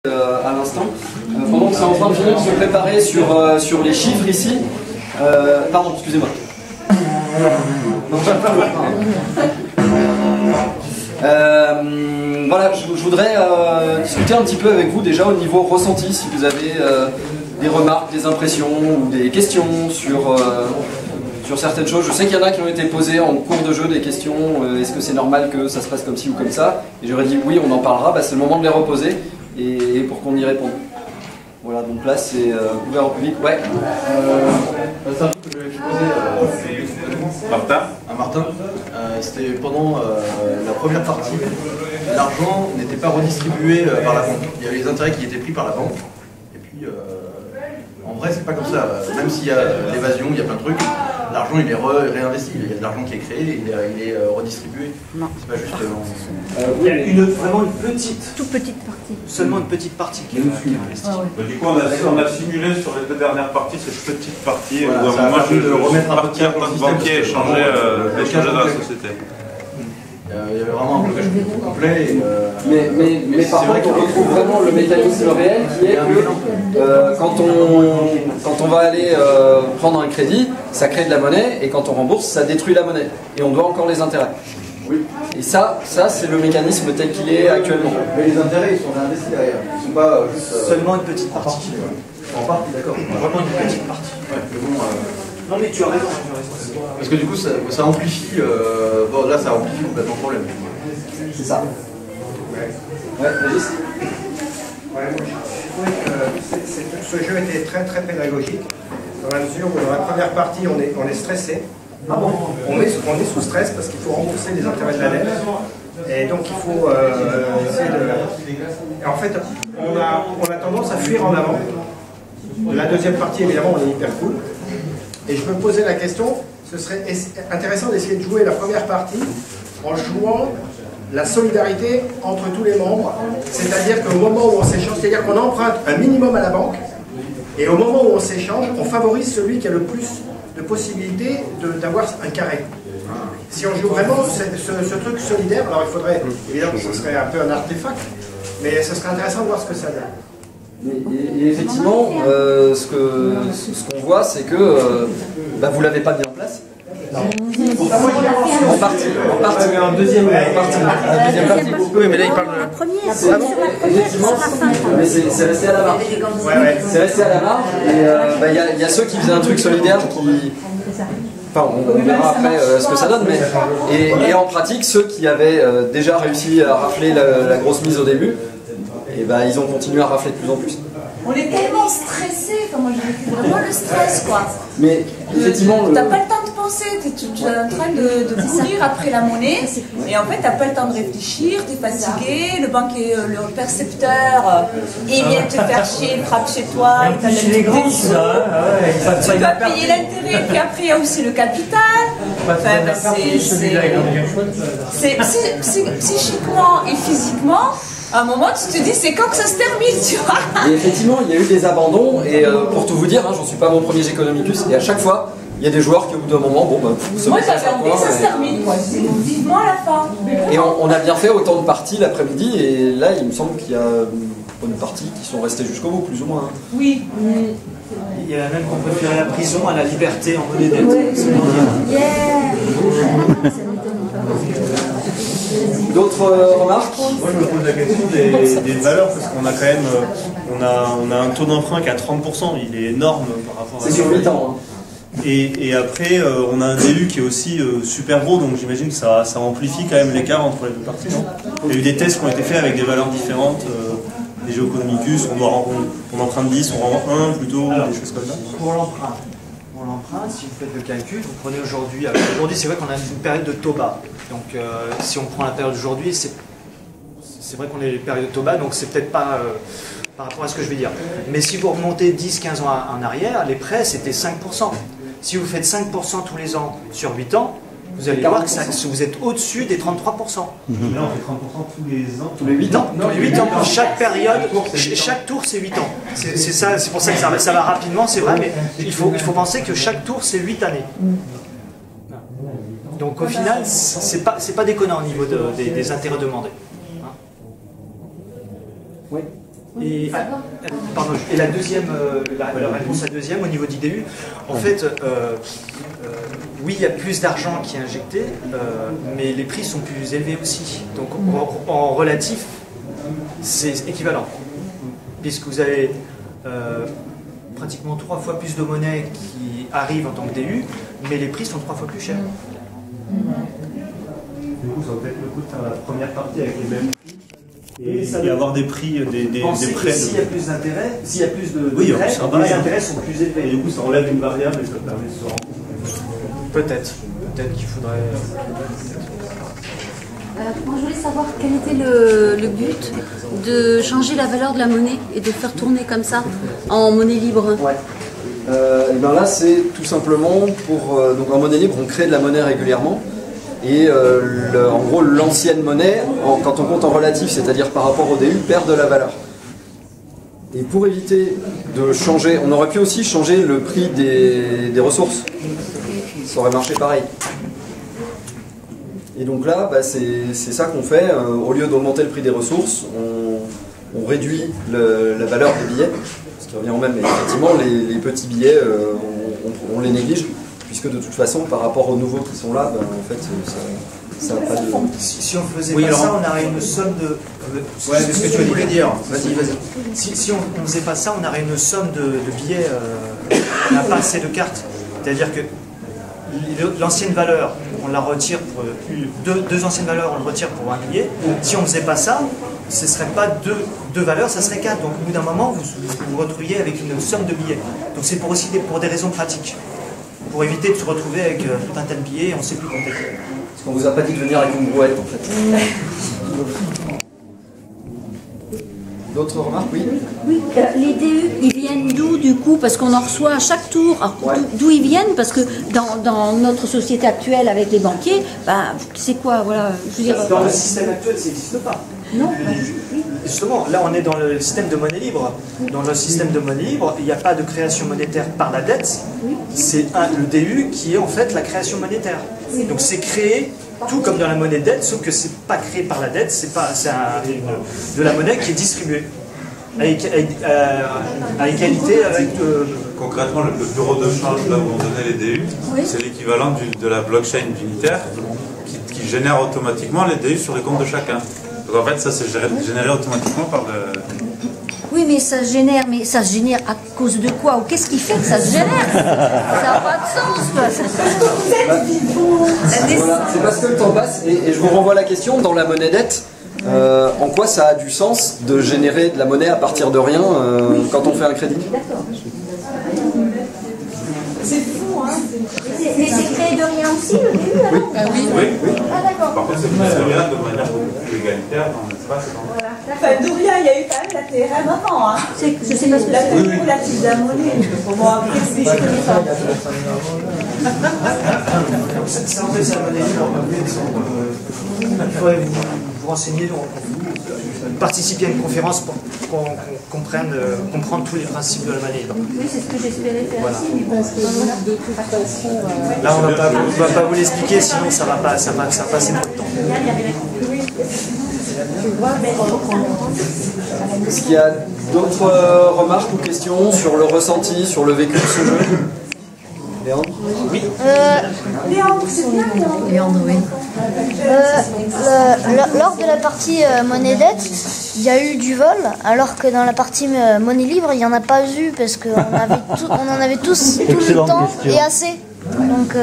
À l'instant. Pendant que c'est en train de finir de se préparer sur les chiffres ici. Pardon, excusez-moi. Voilà, je voudrais discuter un petit peu avec vous déjà au niveau ressenti, si vous avez des remarques, des impressions ou des questions sur certaines choses. Je sais qu'il y en a qui ont été posées en cours de jeu, des questions, est-ce que c'est normal que ça se passe comme ci ou comme ça? Et j'aurais dit oui, on en parlera, c'est le moment de les reposer et pour qu'on y réponde. Voilà, donc là c'est ouvert au public. Ouais. C'est un truc que je vais poser à Martin. C'était pendant la première partie. L'argent n'était pas redistribué par la banque. Il y avait les intérêts qui étaient pris par la banque. Et puis, en vrai, c'est pas comme ça. Même s'il y a l'évasion, il y a plein de trucs, l'argent il est réinvesti. Il y a de l'argent qui est créé, il est redistribué. C'est pas juste. Il y a vraiment une petite. Toute petite partie. Seulement une petite partie qui est investie. Du coup, on a simulé sur les deux dernières parties cette petite partie. Voilà, où ça moi, je de remettre un peu de en tant que banquier et changer dans la société. Il y avait vraiment un blocage complet. Mais par contre, on retrouve vraiment le mécanisme réel qui est que quand on va aller prendre un crédit, ça crée de la monnaie, et quand on rembourse, ça détruit la monnaie. Et on doit encore les intérêts. Oui. Et ça c'est le mécanisme tel qu'il est actuellement. Mais les intérêts, ils sont investis derrière. Ils sont pas juste. Seulement une petite partie. En partie, d'accord. Vraiment une petite partie. Ouais, mais bon, non mais tu as raison. parce que du coup, ça amplifie. Bon, là, ça amplifie complètement le problème. C'est ça. Ouais, Régis. Ouais, moi, je trouvais que ce jeu était très très pédagogique, dans la mesure où dans la première partie on est stressé. On est sous stress parce qu'il faut rembourser les intérêts de la dette. Et donc il faut essayer de... Et en fait, on a tendance à fuir en avant. La deuxième partie, évidemment, on est hyper cool. Et je me posais la question, ce serait intéressant d'essayer de jouer la première partie en jouant la solidarité entre tous les membres. C'est-à-dire qu'au moment où on s'échange, c'est-à-dire qu'on emprunte un minimum à la banque, et au moment où on s'échange, on favorise celui qui a le plus de possibilités d'avoir un carré. Si on joue vraiment ce truc solidaire, alors il faudrait, évidemment, ce serait un peu un artefact, mais ce serait intéressant de voir ce que ça donne. Et effectivement, ce qu'on voit, c'est que vous ne l'avez pas mis en place. En partie. Mais en deuxième partie. Oui, mais là, il parle de... La première, sur la première, Effectivement, sur la fin. mais c'est resté à la marge. C'est resté à la marge, et il y a ceux qui faisaient un truc solidaire qui... Enfin, on verra après ce que ça donne, mais... Et en pratique, ceux qui avaient déjà réussi à rafler la grosse mise au début, et ils ont continué à rafler de plus en plus. On est tellement stressé, enfin moi j'ai vécu vraiment le stress quoi. Mais effectivement... T'as pas le temps de penser, tu es en train de courir après la monnaie, et en fait t'as pas le temps de réfléchir, t'es fatigué, le banquier, le percepteur, il vient te faire chier, il frappe chez toi, il t'a chez les grands, ça. tu dois payer l'intérêt, puis après il y a aussi le capital. C'est psychiquement et physiquement. À un moment, tu te dis, c'est quand que ça se termine, tu vois. Et effectivement, il y a eu des abandons, et pour tout vous dire, j'en suis pas mon premier Economicus, et à chaque fois, il y a des joueurs qui, au bout d'un moment, moi j'avais envie que ça se termine, quoi. C'est vivement à la fin. Et on a bien fait autant de parties l'après-midi, et là, il me semble qu'il y a une partie qui sont restées jusqu'au bout, plus ou moins. Oui. Il y a même qu'on préférait la prison à la liberté en monnaie dette. D'autres remarques? Moi, je me pose la question des valeurs, parce qu'on a quand même on a un taux d'emprunt qui est à 30%, il est énorme par rapport à... C'est sur 8 ans. Et après, on a un DU qui est aussi super gros, donc j'imagine que ça amplifie quand même l'écart entre les deux parties, non? Il y a eu des tests qui ont été faits avec des valeurs différentes, des Economicus, on emprunte 10, on rend 1 plutôt, des choses comme ça. Pour l'emprunt, si vous faites le calcul, vous prenez aujourd'hui, c'est vrai qu'on a une période de taux bas. Donc si on prend la période d'aujourd'hui, c'est vrai qu'on est en période de taux bas, donc c'est peut-être pas par rapport à ce que je vais dire. Mais si vous remontez 10-15 ans en arrière, les prêts c'était 5%. Si vous faites 5% tous les ans sur 8 ans, vous allez voir que vous êtes au-dessus des 33%. Là, on fait 30% tous les ans. Tous les 8 ans? Non, tous les 8 ans. Chaque période, chaque tour, c'est 8 ans. C'est pour ça que ça va rapidement, c'est vrai, mais il faut penser que chaque tour, c'est 8 années. Donc au final, c'est pas déconnant au niveau des intérêts demandés. Oui. Pardon, et la deuxième, la réponse à la deuxième au niveau d'IDU, en fait, oui, il y a plus d'argent qui est injecté, mais les prix sont plus élevés aussi. Donc en relatif, c'est équivalent, puisque vous avez pratiquement 3 fois plus de monnaie qui arrive en tant que DU, mais les prix sont 3 fois plus chers. Du coup, ça va peut-être le coup de faire la première partie avec les mêmes prix et avoir des prix, des prêts. S'il y a plus d'intérêt, s'il y a plus de oui, prêts, les intérêts sont plus élevés. Et du coup, ça enlève une variable et ça permet de se rendre. Peut-être qu'il faudrait. Moi, je voulais savoir quel était le but de changer la valeur de la monnaie et de faire tourner comme ça en monnaie libre. Ouais. Et ben là, c'est tout simplement pour. Donc en monnaie libre, on crée de la monnaie régulièrement. Et en gros, l'ancienne monnaie, quand on compte en relatif, c'est-à-dire par rapport au DU, perd de la valeur. Et pour éviter de changer, on aurait pu aussi changer le prix des ressources. Ça aurait marché pareil. Et donc là, bah, c'est ça qu'on fait. Au lieu d'augmenter le prix des ressources, on réduit la valeur des billets, ce qui revient au même. Mais effectivement, les petits billets, on les néglige, puisque de toute façon, par rapport aux nouveaux qui sont là, bah, en fait, ça n'a pas de... Si on faisait pas ça, on aurait une somme de... Ouais, c'est ce que tu voulais dire. Vas-y. Si on ne faisait pas ça, on aurait une somme de billets, on n'a pas assez de cartes. C'est-à-dire que l'ancienne valeur, on la retire pour... Deux anciennes valeurs, on le retire pour un billet. Si on ne faisait pas ça, ce ne serait pas deux valeurs, ça serait 4. Donc au bout d'un moment, vous vous retrouviez avec une somme de billets. Donc c'est aussi pour des raisons pratiques. Pour éviter de se retrouver avec tout un tas de billets et on ne sait plus compter. Parce qu'on vous a pas dit de venir avec une brouette, en fait. D'autres remarques, oui? Oui, les DU, ils viennent d'où du coup? Parce qu'on en reçoit à chaque tour. Alors, ouais. D'où ils viennent? Parce que dans notre société actuelle avec les banquiers, bah, c'est quoi, voilà, je veux dire... Dans le système actuel, ça n'existe pas. Non. Justement, là on est dans le système de monnaie libre. Dans le système de monnaie libre, il n'y a pas de création monétaire par la dette. C'est le DU qui est en fait la création monétaire. Donc c'est créé tout comme dans la monnaie de dette, sauf que c'est pas créé par la dette, c'est de la monnaie qui est distribuée à égalité avec... Concrètement, le bureau de change, là où on donnait les DU, c'est l'équivalent de la blockchain unitaire qui génère automatiquement les DU sur les comptes de chacun. Donc en fait, ça c'est généré automatiquement par le... Oui, mais ça se génère à cause de quoi? Ou qu'est-ce qui fait que ça se génère? Ça n'a pas de sens, quoi. Voilà, c'est parce que le temps passe, et je vous renvoie la question, dans la monnaie dette, en quoi ça a du sens de générer de la monnaie à partir de rien quand on fait un crédit? C'est fou, hein? Mais c'est créé de rien aussi, le début, alors? Oui. Ah, d'accord. Par contre, c'est créé de rien de manière plus égalitaire dans l'espace. Enfin, de rien, il y a eu quand même la TRM avant, hein? Je sais pas ce que La c'est. tenue relative de la monnaie. Bon, après, c'est... Ça en fait, c'est la monnaie libre. Il faudrait vous renseigner, participer à une conférence pour qu'on comprendre tous les principes de la monnaie libre. Oui, c'est ce que j'espérais faire Voilà. aussi, mais parce que de toute façon... Là, on ne va pas vous l'expliquer, sinon ça va passer trop de temps. Est-ce qu'il y a d'autres remarques ou questions sur le ressenti, sur le vécu de ce jeu? Léandre? Oui. Léandre, c'est bien, Léandre. Léandre, oui. Lors de la partie monnaie dette, il y a eu du vol, alors que dans la partie monnaie libre, il n'y en a pas eu parce qu'on en avait tous tout le temps et assez. Donc,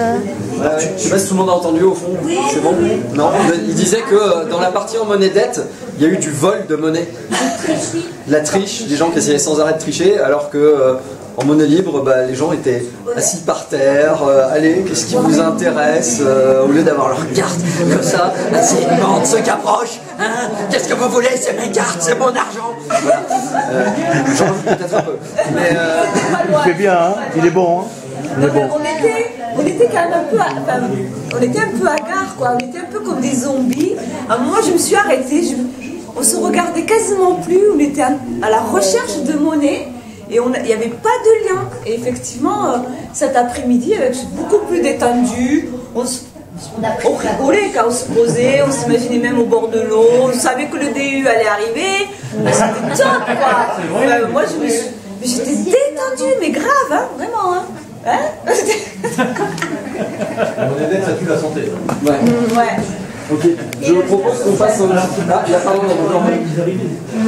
je sais pas si tout le monde a entendu au fond. C'est bon? Non, il disait que dans la partie en monnaie dette, il y a eu du vol de monnaie. La triche, des gens qui essayaient sans arrêt de tricher, alors que en monnaie libre, bah, les gens étaient assis par terre, allez, qu'est-ce qui vous intéresse, au lieu d'avoir leur carte comme ça, assis, une bande se approche, hein, qu'est-ce que vous voulez, c'est mes cartes, c'est mon argent. Voilà. J'en joue peut-être un peu. Mais, Il fait bien, hein, il est bon. Hein. On était quand même un peu, on était un peu hagards, quoi. On était un peu comme des zombies. À un moment, je me suis arrêtée. On se regardait quasiment plus. On était à la recherche de monnaie et il n'y avait pas de lien. Et effectivement, cet après-midi, avec beaucoup plus détendu, On rigolait quand on se posait, on s'imaginait même au bord de l'eau, on savait que le DU allait arriver, c'était top quoi. Moi j'étais détendue, mais grave, hein, vraiment. Hein. La monnaie ça tue la santé. Ouais. Ouais. Ok, je propose qu'on passe au... Ah, il y a pas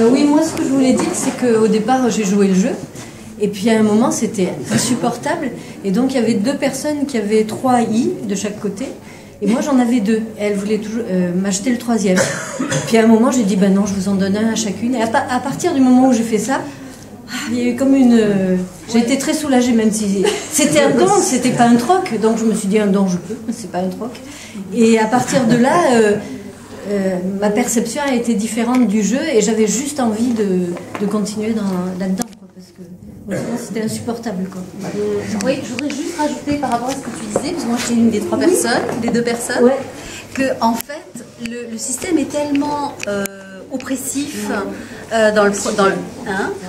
oui, moi ce que je voulais dire, c'est qu'au départ j'ai joué le jeu. Et puis à un moment c'était insupportable. Et donc il y avait 2 personnes qui avaient 3 i de chaque côté. Et moi j'en avais 2. Et elles voulaient toujours m'acheter le 3e. Puis à un moment j'ai dit ben non, je vous en donne un à chacune. Et à partir du moment où j'ai fait ça, il y a eu comme une... J'ai été très soulagée, même si c'était un don, c'était pas un troc. Donc je me suis dit un don je peux, c'est pas un troc. Et à partir de là, ma perception a été différente du jeu et j'avais juste envie de continuer là-dedans. Parce que sinon c'était insupportable. Quoi. Oui, je voudrais juste rajouter par rapport à ce que tu disais, parce que moi j'étais une des 3 personnes, des 2 personnes, Ouais. que en fait le système est tellement oppressif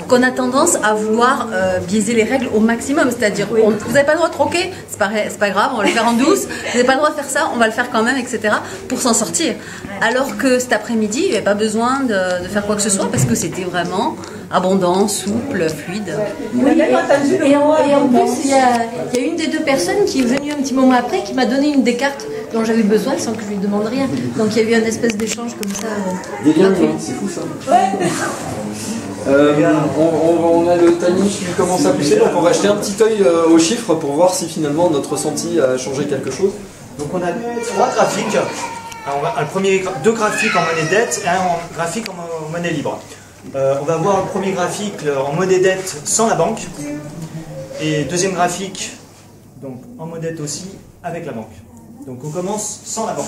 qu'on a tendance à vouloir biaiser les règles au maximum. C'est-à-dire, vous n'avez pas le droit de troquer, c'est pas grave, on va le faire en douce. Vous n'avez pas le droit de faire ça, on va le faire quand même, etc. pour s'en sortir. Alors que cet après-midi, il n'y avait pas besoin de faire quoi que ce soit parce que c'était vraiment abondant, souple, fluide. Oui, et en plus, il y a une des 2 personnes qui est venue un petit moment après qui m'a donné une des cartes dont j'avais besoin sans que je lui demande rien. Donc il y a eu un espèce d'échange comme ça. Des liens, c'est fou ça. On a le timing qui commence à pousser, donc on va jeter un petit œil aux chiffres pour voir si finalement notre ressenti a changé quelque chose. Donc on a 3 graphiques. Alors, on a 2 graphiques en monnaie dette et un graphique en monnaie libre. On va voir le premier graphique en monnaie dette sans la banque et deuxième graphique donc en monnaie dette aussi avec la banque. Donc on commence sans la banque.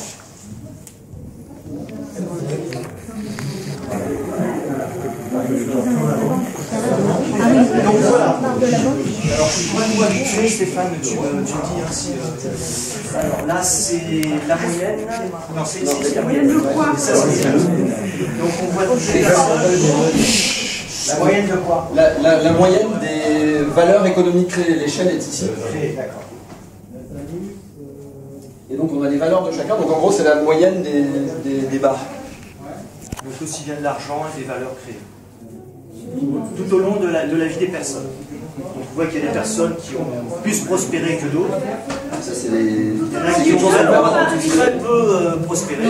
Donc voilà. Alors moi je vois vite fait, Stéphane, tu me dis hein, si. Alors là c'est la moyenne. Non, c'est la moyenne de quoi? Donc on voit la moyenne de quoi? La moyenne des valeurs économiques créées. L'échelle est ici. D'accord. Et donc on a les valeurs de chacun. Donc en gros c'est la moyenne des barres. Donc aussi bien de l'argent et des valeurs créées. Tout au long de la vie des personnes. Donc on voit qu'il y a des personnes qui ont plus prospéré que d'autres. Ça c'est les... qui ont très peu prospéré. Et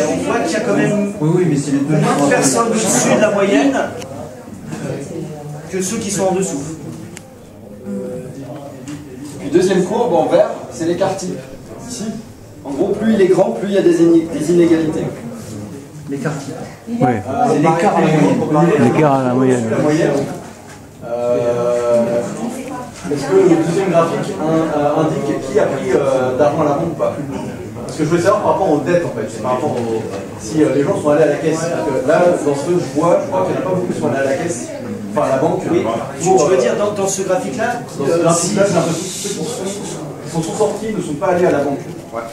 on voit qu'il y a quand même moins de personnes au-dessus de la moyenne que ceux qui sont en dessous. Puis deuxième courbe en vert, c'est l'écart type. Ici, en gros, plus il est grand, plus il y a des inégalités. L'écart type. Oui. C'est l'écart à la moyenne. L'écart à la moyenne. Est-ce que le deuxième graphique indique qui a pris d'argent à la banque ou pas? Parce que je voulais savoir par rapport aux dettes en fait, par rapport si les gens sont allés à la caisse. Parce que là, dans ce que je crois qu'il n'y en a pas beaucoup qui sont allés à la caisse, enfin à la banque. Oui. Tu veux dire dans ce graphique-là? Dans ce graphique-là, j'ai l'impression que ceux qui sont sortis ne sont pas allés à la banque. Ouais.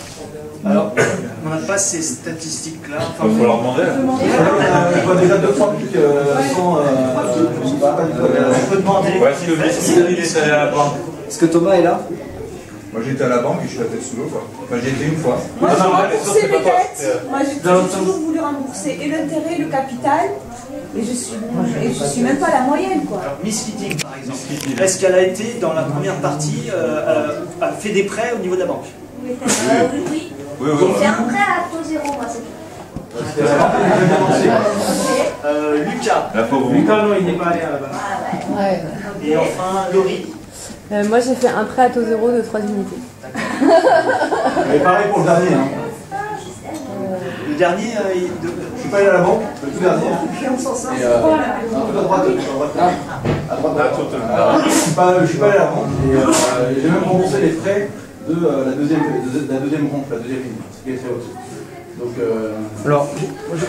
Alors, on n'a pas ces statistiques-là. Enfin, il faut leur demander. On voit déjà 2-3 trucs sans. Je sais pas du tout. On peut demander. Ouais, est-ce que il est allé à la banque? Est-ce que Thomas est là? Moi j'étais à la banque et je suis la tête sous l'eau quoi. Enfin j'y étais une fois. Moi j'ai remboursé mes dettes. Moi j'ai toujours voulu rembourser et l'intérêt et le capital. Et je suis même pas à la moyenne quoi. Alors, Miss Keating par exemple. Est-ce qu'elle a été dans la première partie, a fait des prêts au niveau de la banque? Oui. Oui. C'est un prêt à taux zéro, moi c'est tout. Lucas. Lucas, non, il n'est pas allé à la banque. Ouais. Et enfin, Laurie. Moi j'ai fait un prêt à taux zéro de 3 unités. Mais pareil pour le dernier. Hein. Le dernier, je suis pas allé à la banque, le tout dernier. Et un peu à droite. À droite. Je suis pas allé à la banque et j'ai même remboursé les frais de la deuxième rampe, la deuxième ligne, ce qui est très haute. Donc, alors, j'ai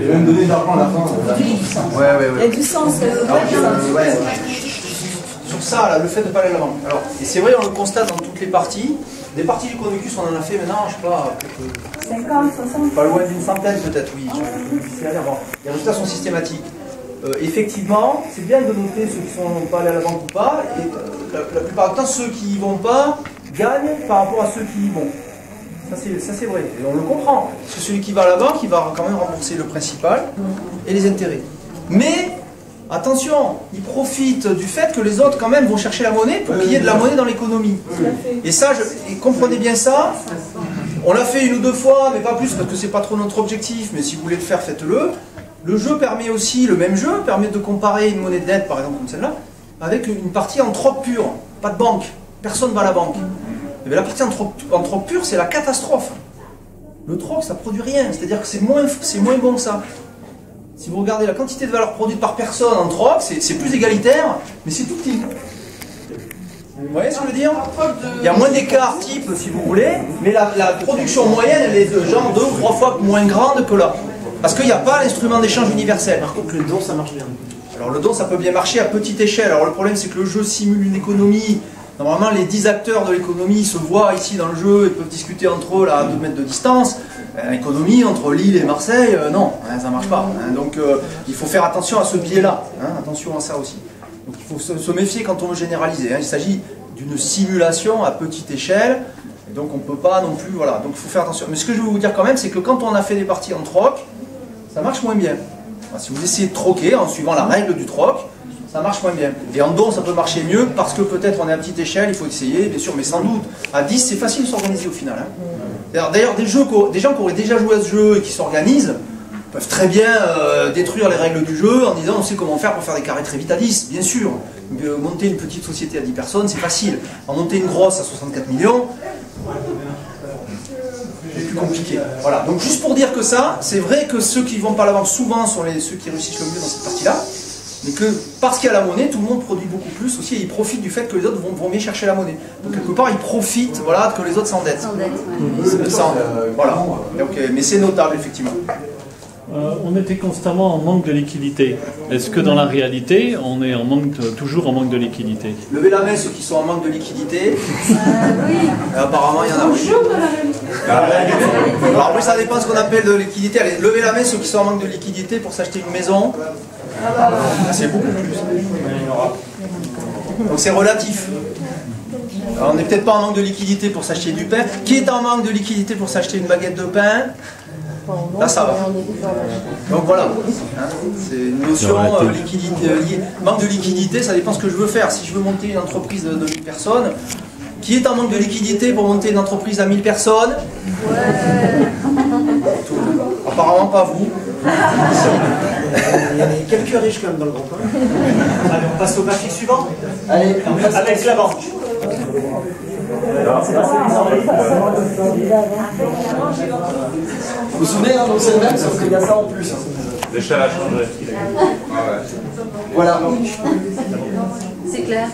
même donné de l'argent à la fin. Il y a du sens. Sur ça, là, le fait de ne pas aller à la banque. Alors, et c'est vrai, on le constate dans toutes les parties. Des parties du Convicus, on en a fait maintenant, je sais pas, 50, 60. pas loin d'une centaine peut-être, oui. Bon, les résultats sont systématiques. Effectivement, c'est bien de noter ceux qui ne sont pas allés à la banque ou pas. Et la plupart du temps, ceux qui y vont pas, gagnent par rapport à ceux qui y vont. Ça c'est vrai, et on le comprend. Parce que celui qui va à la banque, il va quand même rembourser le principal et les intérêts. Mais, attention, il profite du fait que les autres quand même vont chercher la monnaie pour qu'il y ait de la monnaie dans l'économie. Et ça, comprenez bien ça. On l'a fait une ou deux fois, mais pas plus parce que c'est pas trop notre objectif, mais si vous voulez le faire, faites-le. Le jeu permet aussi, le même jeu, permet de comparer une monnaie de dette, par exemple comme celle-là, avec une partie en troc pur, pas de banque. Personne ne va à la banque. Et bien la partie en troc pur, c'est la catastrophe. Le troc, ça produit rien, c'est-à-dire que c'est moins bon que ça. Si vous regardez la quantité de valeur produite par personne en troc, c'est plus égalitaire, mais c'est tout petit. Vous voyez ce que je veux dire? Il y a moins d'écart type, si vous voulez, mais la production moyenne, elle est de genre 2 ou 3 fois moins grande que là. Parce qu'il n'y a pas l'instrument d'échange universel. Par contre, le don, ça marche bien. Alors le don, ça peut bien marcher à petite échelle. Alors le problème, c'est que le jeu simule une économie. Normalement, les 10 acteurs de l'économie se voient ici dans le jeu et peuvent discuter entre eux là, à 2 mètres de distance. L'économie entre Lille et Marseille, non, ça ne marche pas. Donc il faut faire attention à ce biais-là. Attention à ça aussi. Donc il faut se méfier quand on veut généraliser. Il s'agit d'une simulation à petite échelle. Et donc on ne peut pas non plus... Voilà, donc il faut faire attention. Mais ce que je veux vous dire quand même, c'est que quand on a fait des parties en troc, ça marche moins bien. Si vous essayez de troquer en suivant la règle du troc, ça marche moins bien. Et en don, ça peut marcher mieux parce que peut-être on est à petite échelle, il faut essayer, bien sûr, mais sans doute. À 10, c'est facile de s'organiser au final. D'ailleurs, des gens qui auraient déjà joué à ce jeu et qui s'organisent peuvent très bien détruire les règles du jeu en disant on sait comment faire pour faire des carrés très vite à 10, bien sûr. Monter une petite société à 10 personnes, c'est facile. En monter une grosse à 64 millions, c'est plus compliqué. Voilà. Donc juste pour dire que ça, c'est vrai que ceux qui vont par la banque souvent sont ceux qui réussissent le mieux dans cette partie-là, mais que parce qu'il y a la monnaie, tout le monde produit beaucoup plus aussi, et ils profitent du fait que les autres vont bien chercher la monnaie. Donc quelque part, ils profitent, voilà, que les autres s'endettent. Voilà. Donc, mais c'est notable, effectivement. On était constamment en manque de liquidité. Est-ce que dans la réalité, on est toujours en manque de liquidité? Levez la main ceux qui sont en manque de liquidité. Apparemment, il y en a. Toujours dans la réalité. Alors après, ça dépend de ce qu'on appelle de liquidité. Allez, levez la main ceux qui sont en manque de liquidité pour s'acheter une maison. C'est beaucoup plus. Donc c'est relatif. Alors, on n'est peut-être pas en manque de liquidité pour s'acheter du pain. Qui est en manque de liquidité pour s'acheter une baguette de pain? Là, ça va. Donc voilà, c'est une notion liquidité. Manque de liquidité, ça dépend ce que je veux faire. Si je veux monter une entreprise de 1000 personnes, qui est en manque de liquidité pour monter une entreprise à 1000 personnes? Apparemment pas vous. Il y a quelques riches quand même dans le groupe. Allez, on passe au graphique suivant. Allez, on passe avec la banque. Vous vous souvenez, donc c'est le même, sauf qu'il y a ça en plus. L'échelle a changé. Voilà. C'est clair.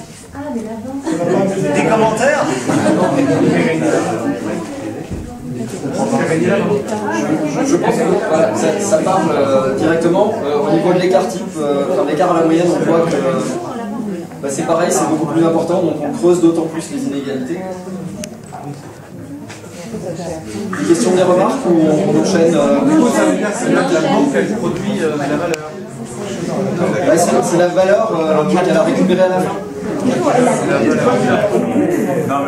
Des commentaires? Je pense que voilà, ça parle directement au niveau de l'écart type, l'écart à la moyenne, on voit que c'est pareil, c'est beaucoup plus important, donc on creuse d'autant plus les inégalités. Des questions, des remarques ou on enchaîne Du coup, ça veut dire que la banque, elle produit la valeur. C'est la valeur qu'elle a récupérée à la fin.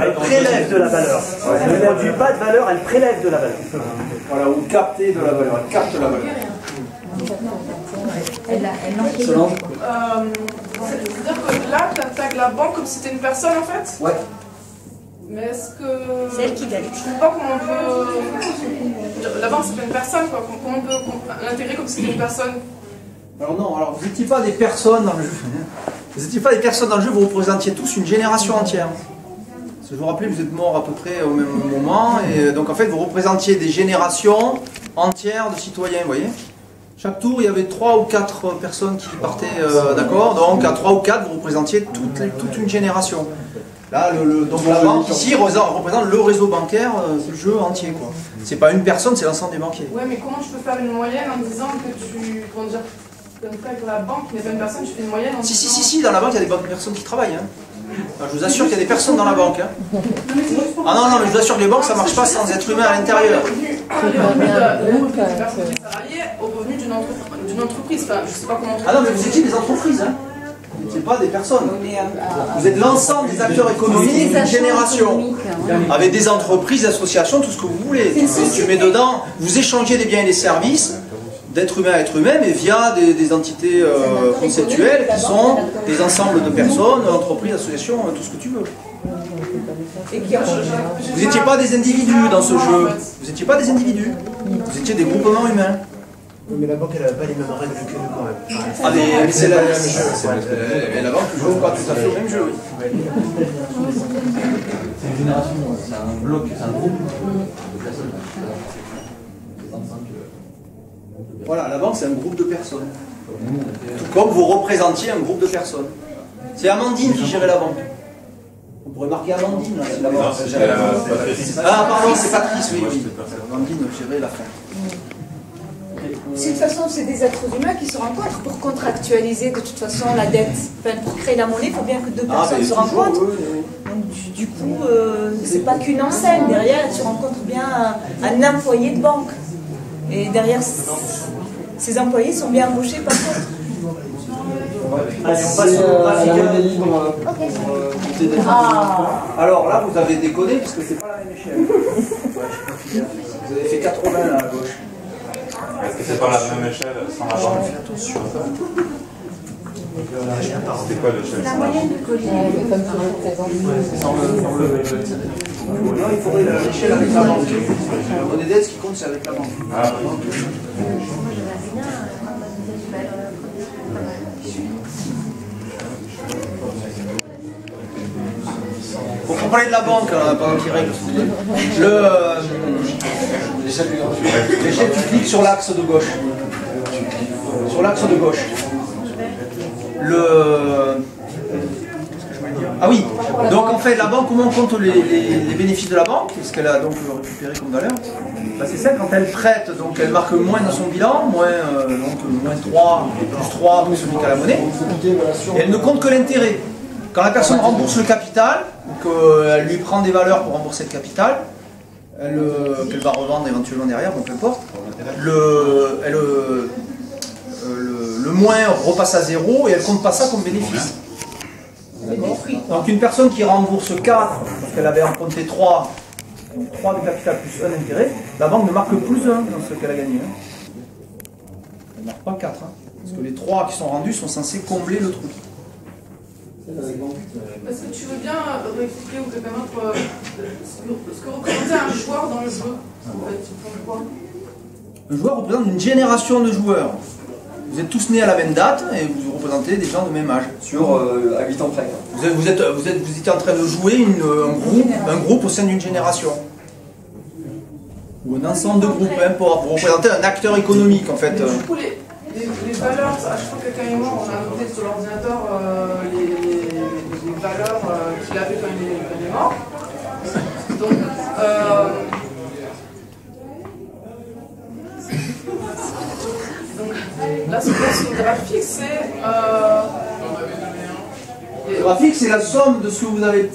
Elle prélève de la valeur. Elle ne produit pas de valeur, elle prélève de la valeur. Voilà, ou capter de la valeur, elle capte la valeur. Solange. C'est-à-dire que là, tu attaques la banque comme si c'était une personne en fait? Ouais. Mais est-ce que. C'est elle qui gagne. Je ne comprends pas comment on peut. La banque, c'est pas une personne, quoi. Comment on peut l'intégrer comme si c'était une personne? Alors non, alors vous n'étiez pas des personnes dans le jeu. Vous n'étiez pas des personnes dans le jeu, vous représentiez tous une génération entière. Si vous vous rappelez, vous êtes morts à peu près au même moment, et donc en fait vous représentiez des générations entières de citoyens, vous voyez. Chaque tour, il y avait 3 ou 4 personnes qui partaient, d'accord. Donc à 3 ou 4, vous représentiez toute une génération. Là, donc la banque ici représente le réseau bancaire du jeu entier, quoi. C'est pas une personne, c'est l'ensemble des banquiers. Ouais, mais comment je peux faire une moyenne en disant que tu. Comment dire? Dans la banque, n'est pas une personne, je fais une moyenne en disant. Si, dans la banque, il y a des personnes qui travaillent. Hein. Alors, je vous assure qu'il y a des personnes dans la banque. Hein. Ah non, mais je vous assure que les banques, ça marche pas sans être humain à l'intérieur. Le revenu d'une personne qui est salariée au revenu d'une entreprise. Enfin, je sais pas comment. Ah non, mais vous étiez des entreprises. Hein. n'étiez pas des personnes. Vous êtes l'ensemble des acteurs économiques d'une génération. Avec des entreprises, associations, tout ce que vous voulez. Tu mets dedans, vous échangez des biens et des services d'être humain à être humain, mais via des entités conceptuelles qui sont des ensembles de personnes, entreprises, associations, tout ce que tu veux. Vous n'étiez pas des individus dans ce jeu. Vous n'étiez pas des individus. Vous étiez des groupements humains. Mais la banque, elle n'avait pas les mêmes règles que nous quand même. Ah, mais c'est la même jeu. Mais la banque ne joue pas tout à fait au même jeu. C'est une génération, c'est un bloc, c'est un groupe de personnes. Voilà, la banque, c'est un groupe de personnes. Tout comme vous représentiez un groupe de personnes. C'est Amandine qui gérait la banque. On pourrait marquer Amandine, là, c'est la banque. Ah, pardon, c'est Patrice, oui. Amandine gérait la fin. De toute façon, c'est des êtres humains qui se rencontrent pour contractualiser de toute façon la dette. Enfin, pour créer la monnaie, il faut bien que deux personnes se rencontrent. Donc, du coup, c'est pas qu'une enseigne. Derrière, tu rencontres bien un employé de banque. Et derrière, ces employés sont bien embauchés par contre. Allez, on passe au graphique libre. Alors là, vous avez déconné parce que c'est pas la même échelle. Vous avez fait 80 là à gauche. Est-ce que c'est pas la même échelle sans la banque? Attention. C'était quoi l'échelle? La moyenne de Collier. Non, il faudrait l'échelle avec la banque. La monnaie d'aide, ce qui compte, c'est avec la banque. Ah, Pour qu'on parle de la banque, pendant qu'il règle, l'échelle, tu cliques sur l'axe de gauche. Sur l'axe de gauche. Ah oui, donc en fait, la banque, comment on compte les bénéfices de la banque? Qu'est-ce qu'elle a donc récupéré comme valeur? C'est ça, quand elle prête, donc elle marque moins dans son bilan, moins 3, plus 3 pour celui qui a la monnaie, et elle ne compte que l'intérêt. Quand la personne rembourse le capital, qu'elle lui prend des valeurs pour rembourser le capital, qu'elle va revendre éventuellement derrière, donc peu importe, le moins repasse à 0 et elle compte pas ça comme bénéfice. Donc une personne qui rembourse 4 parce qu'elle avait emprunté 3, donc 3 de capital plus 1 d'intérêt, la banque ne marque plus 1 dans ce qu'elle a gagné. Elle ne marque pas 4. Parce que les 3 qui sont rendus sont censés combler le trou. Est-ce que tu veux bien réexpliquer ou quelqu'un d'autre ce que représentait un joueur dans le jeu en fait, Le joueur représente une génération de joueurs. Vous êtes tous nés à la même date et vous représentez des gens de même âge. À 8 ans près. Vous étiez en train de jouer un groupe au sein d'une génération. Ou un ensemble de groupes, peu importe. Vous représentez un acteur économique en fait. Du coup, les valeurs, à chaque fois que quelqu'un est mort, on a noté sur l'ordinateur les valeurs qu'il avait quand il est mort. Donc, là, ce qu'on voit sur le graphique, c'est... Le graphique, c'est la somme de ce que vous avez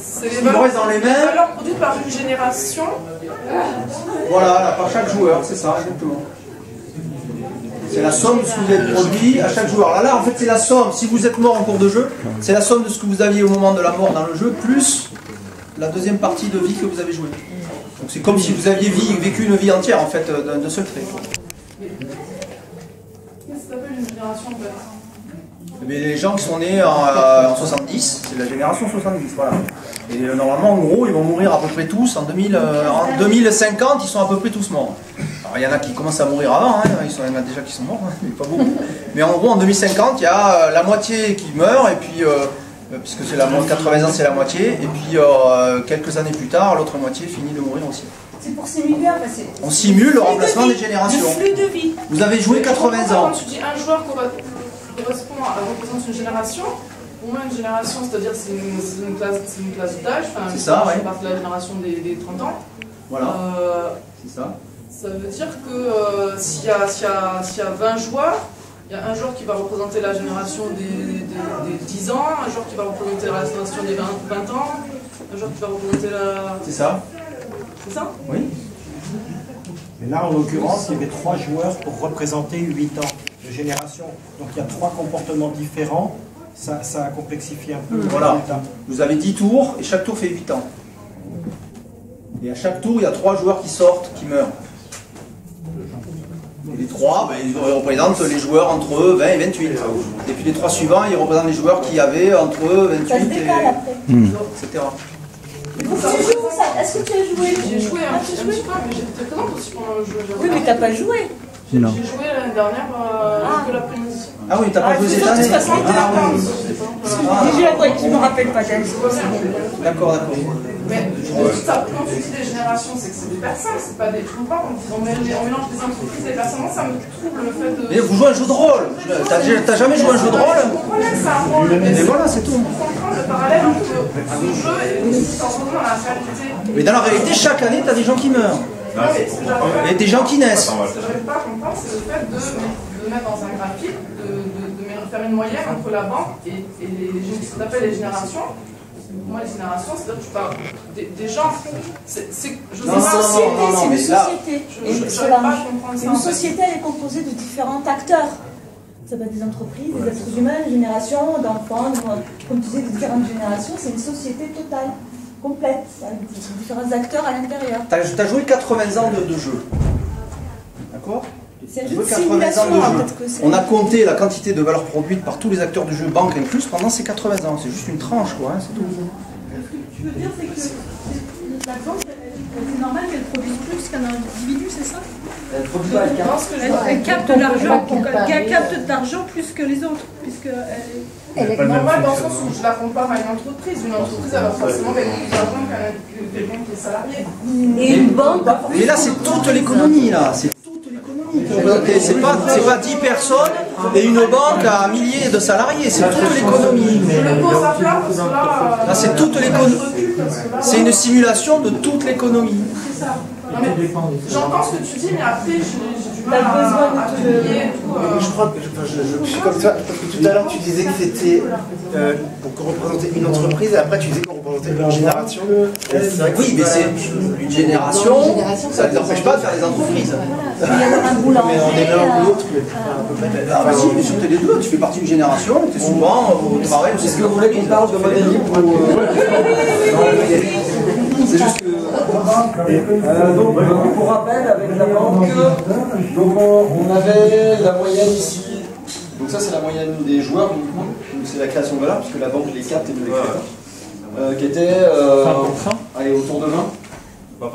dans les mains. Les valeurs produites par une génération. Voilà, par chaque joueur, c'est ça, exactement. C'est la somme de ce que vous avez produit à chaque joueur. Là, en fait, c'est la somme. Si vous êtes mort en cours de jeu, c'est la somme de ce que vous aviez au moment de la mort dans le jeu, plus la deuxième partie de vie que vous avez jouée. Donc c'est comme si vous aviez vécu une vie entière, en fait, d'un seul trait. Qu'est-ce que ça s'appelle une génération, en fait? Mais les gens qui sont nés en 70, c'est la génération 70, voilà. Et normalement, en gros, ils vont mourir à peu près tous. En 2050, ils sont à peu près tous morts. Alors, il y en a qui commencent à mourir avant, hein. Il y en a déjà qui sont morts, hein, mais pas beaucoup. Mais en gros, en 2050, il y a la moitié qui meurt, et puis, puisque c'est 80 ans, c'est la moitié, et puis quelques années plus tard, l'autre moitié finit de mourir aussi. C'est pour simuler, enfin, on simule le remplacement des générations. Le flux de vie. Vous avez joué 80 ans. Quand tu dis un joueur représente une génération, au moins une génération, c'est-à-dire c'est une classe d'âge, enfin, c'est ça, ouais. Partie de la génération des 30 ans. Voilà, c'est ça. Ça veut dire que s'il y a 20 joueurs, il y a un joueur qui va représenter la génération des 10 ans, un joueur qui va représenter la génération des 20 ans, un joueur qui va représenter la... C'est ça. C'est ça? Oui. Mais là, en l'occurrence, il y avait 3 joueurs pour représenter 8 ans de génération. Donc il y a 3 comportements différents ça complexifie un peu. Voilà. Vous avez 10 tours et chaque tour fait 8 ans. Et à chaque tour, il y a 3 joueurs qui sortent, qui meurent. Et les 3, ils représentent les joueurs entre 20 et 28. Et puis les 3 suivants, ils représentent les joueurs qui avaient entre 28 Ça se décale après. etc. Est-ce que tu as joué? J'ai joué un petit peu, mais j'étais présente aussi pendant le jeu. Oui, mais t'as pas joué. Non. J'ai joué l'année dernière que l'après-midi. Ah oui, t'as pas joué cette année? De toute façon, je me rappelle pas d'elle. D'accord. Mais quand tu dis des générations, c'est que c'est des personnes, c'est pas des. On mélange des entreprises et des personnes. Moi, ça me trouble le fait de. Mais vous jouez à un jeu de rôle. T'as jamais joué à un jeu de rôle? Je comprends bien que c'est un rôle. Mais voilà, c'est tout. Je comprends le parallèle entre ce jeu et ce qui s'en retrouve dans la réalité. Mais dans la réalité, chaque année, t'as des gens qui meurent. Et des gens qui naissent. Ce que j'arrive pas à comprendre, c'est le fait de mettre dans un graphique, de faire une moyenne entre la banque et ce qu'on appelle les générations. Moi, les générations, c'est-à-dire que tu parles des gens. C'est une société. Une société, elle est composée de différents acteurs. Ça peut être des entreprises, des êtres humains, des générations, d'enfants, comme tu disais, de différentes générations. C'est une société totale, complète, avec différents acteurs à l'intérieur. T'as joué 80 ans de jeu. D'accord? C'est un jeu de simulation, On a compté la quantité de valeur produite par tous les acteurs du jeu, banque incluse, pendant ces 80 ans. C'est juste une tranche, quoi, hein, c'est tout. Ce que tu veux dire, c'est que la banque, c'est normal qu'elle produise plus qu'un individu, c'est ça? Elle capte de l'argent, elle capte de l'argent plus que les autres, elle est normale dans le sens où je la compare à une entreprise. Une entreprise, elle va forcément gagner plus d'argent qu'un quelqu'un qui est salarié. Et une banque. Mais là, c'est toute l'économie, là. C'est pas 10 personnes et une banque à milliers de salariés, c'est toute l'économie. Là, c'est toute l'économie. C'est une simulation de toute l'économie. C'est ça. J'entends ce que tu dis, mais après, j'ai du mal à te lier. Je crois que je suis comme ça, parce que tout à l'heure tu disais que c'était pour représenter une entreprise, et après tu disais qu'on représentait une génération. Oui, mais c'est une génération, ça ne t'empêche pas de faire des entreprises. Mais on est l'un ou l'autre. Ah bah si, mais sur les deux, tu fais partie d'une génération, tu es souvent au travail. Est-ce que vous voulez qu'on parle de modèle libre ou... C'est juste que... donc, pour rappel, avec la banque, donc on avait la moyenne ici. Donc ça, c'est la moyenne des joueurs uniquement. C'est la création de valeur, puisque la banque les capte et nous les crée. Qui était allez, autour de 20. Pas 20%,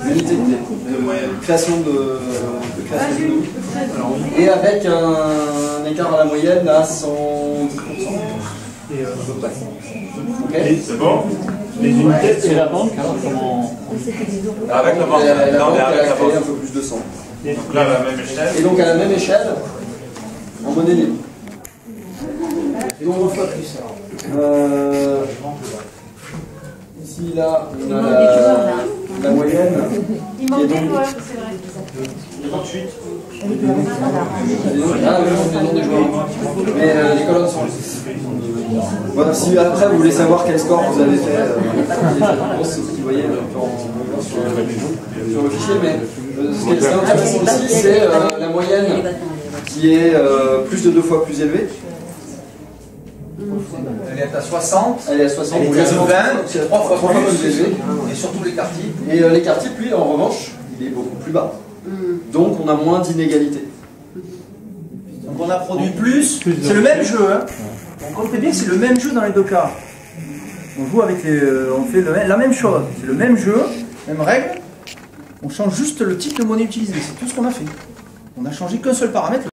l'unité de création de création. Et avec un écart à la moyenne à 110%. Okay. C'est bon. Les unités, c'est la banque, alors comment... Avec la banque, elle a créé un peu plus de 100. Donc là, à la même échelle. Et donc à la même échelle, en monnaie libre. Et donc on fois plus. Ici, là, on a la moyenne. Il manque des joueurs, c'est vrai. 28. Ah oui, le nom des joueurs. Mais les colonnes sont voilà, si après vous voulez savoir quel score vous avez fait, c'est ce que vous voyez sur le fichier, mais ce qui est intéressant ici, c'est la moyenne qui est plus de 2 fois plus élevée. Elle est à 60. Elle est à 60. Elle est à 20, c'est 3 fois plus élevée. Et surtout les quartiers. Et l'écart type, lui, en revanche, il est beaucoup plus bas. Donc on a moins d'inégalités. Donc on a produit plus. C'est le même jeu, hein. On compte bien que c'est le même jeu dans les deux cas. On joue avec on fait la même chose. C'est le même jeu, même règle. On change juste le type de monnaie utilisée. C'est tout ce qu'on a fait. On a changé qu'un seul paramètre.